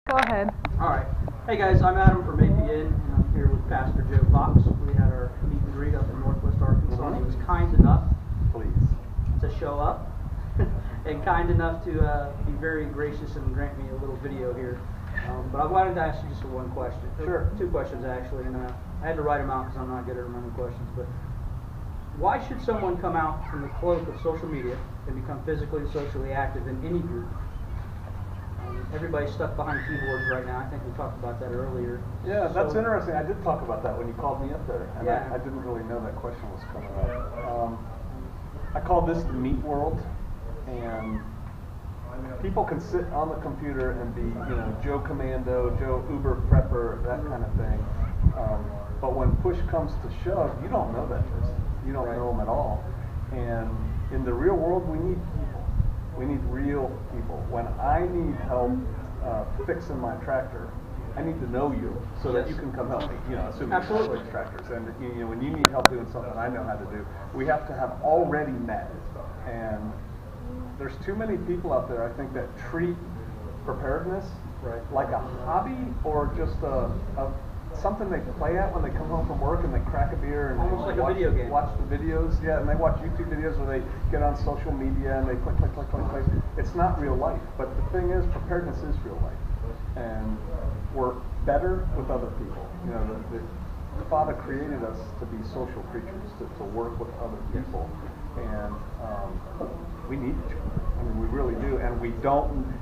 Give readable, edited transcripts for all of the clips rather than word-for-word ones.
Go ahead. All right. Hey guys, I'm Adam from APN, and I'm here with Pastor Joe Fox. We had our meet and greet up in Northwest Arkansas, and he was kind enough to show up and kind enough to be very gracious and grant me a little video here. But I wanted to ask you just one question. Sure. Two questions actually, and I had to write them out because I'm not good at remembering questions. But why should someone come out from the cloak of social media and become physically and socially active in any group? Everybody's stuck behind keyboards right now. I think we talked about that earlier. Yeah, that's interesting. I did talk about that when you called me up there, and yeah. I didn't really know that question was coming up. I call this the meat world, and people can sit on the computer and be, Joe Commando, Joe Uber Prepper, that kind of thing. But when push comes to shove, you don't know that person. You don't know them at all. And in the real world, we need people. We need real people. When I need help fixing my tractor, I need to know you so that you can come help me. Assuming you fix tractors. And when you need help doing something I know how to do, we have to have already met. And there's too many people out there, I think, that treat preparedness like a hobby or just something they play at when they come home from work and they crack a beer and almost like a video game. Watch the videos, and they watch YouTube videos where they get on social media and they click. It's not real life, but the thing is, preparedness is real life, and we're better with other people. The Father created us to be social creatures, to work with other people, and we need each other. I mean, we really do, and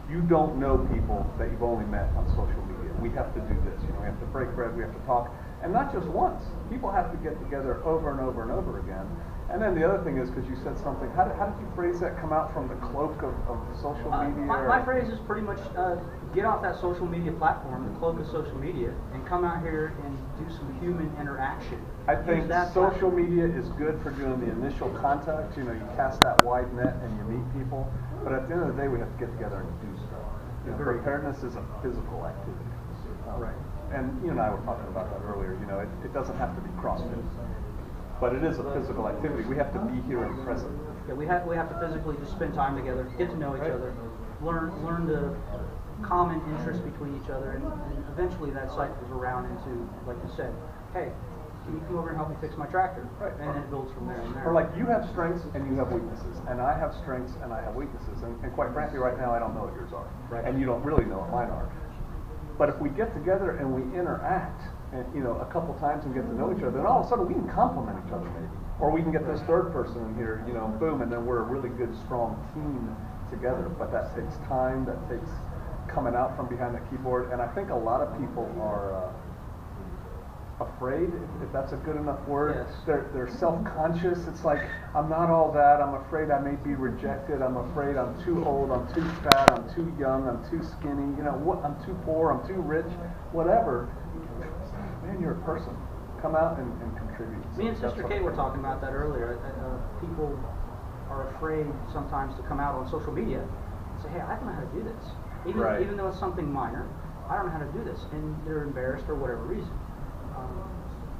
you don't know people that you've only met on social media. We have to do this, we have to break bread, we have to talk, and not just once. People have to get together over and over and over again. And then the other thing is, because you said something, how did you phrase that, come out from the cloak of social media? My phrase is pretty much get off that social media platform, the cloak of social media, and come out here and do some human interaction. I think social media is good for doing the initial contact. You cast that wide net and you meet people. But at the end of the day, we have to get together and do stuff. Preparedness is a physical activity. Right. And you and I were talking about that earlier. It doesn't have to be CrossFit, but it is a physical activity. We have to be here and present. Yeah, we have to physically just spend time together, get to know each other, learn the common interests between each other, and eventually that cycles around into, like you said, hey, can you come over and help me fix my tractor? Right. And then it builds from there and there. Or like you have strengths and you have weaknesses, and I have strengths and I have weaknesses, and quite frankly, right now I don't know what yours are, and you don't really know what mine are. But if we get together and we interact, and a couple times and get to know each other, then all of a sudden we can complement each other maybe, or we can get this third person in here, boom, and then we're a really good, strong team together. But that takes time. That takes coming out from behind that keyboard, and I think a lot of people are afraid, if that's a good enough word. Yes. They're self-conscious. It's like, I'm not all that. I'm afraid I may be rejected. I'm afraid I'm too old. I'm too fat. I'm too young. I'm too skinny. I'm too poor. I'm too rich. Whatever. Man, you're a person. Come out and contribute. Me and Sister Kate were talking about that earlier. People are afraid sometimes to come out on social media and say, hey, I don't know how to do this. Even though it's something minor, I don't know how to do this. And they're embarrassed for whatever reason.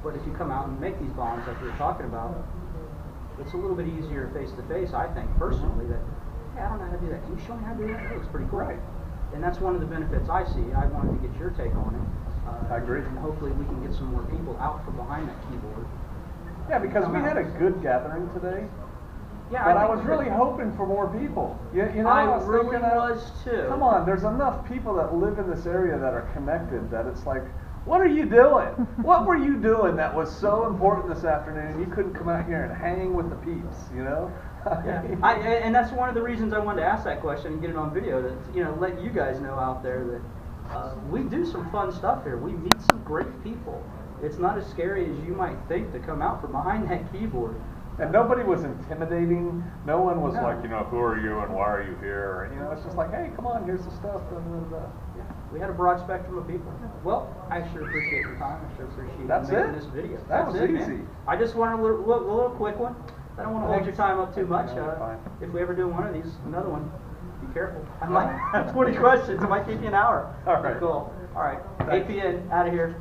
But if you come out and make these bonds like we were talking about, it's a little bit easier face to face, I think, personally, that, hey, I don't know how to do that. Can you show me how to do that? That looks pretty cool. Right. And that's one of the benefits I see. I wanted to get your take on it. I agree. And hopefully we can get some more people out from behind that keyboard. Yeah, because we had a good gathering today. Yeah, but I was really hoping for more people. I really was too. Come on, there's enough people that live in this area that are connected that it's like, what are you doing? What were you doing that was so important this afternoon? You couldn't come out here and hang with the peeps, Yeah, and that's one of the reasons I wanted to ask that question and get it on video to let you guys know out there that we do some fun stuff here. We meet some great people. It's not as scary as you might think to come out from behind that keyboard. And nobody was intimidating. No one was like, who are you and why are you here? It's just like, hey, come on, here's the stuff. Yeah, we had a broad spectrum of people. Well, I sure appreciate your time. I sure appreciate you making this video. That was easy. Man. I just want a little quick one. I don't want to hold your time up too much. If we ever do one of these, another one, be careful. I might have 20 questions. It might keep you an hour. All right. Cool. All right. Thanks. APN, out of here.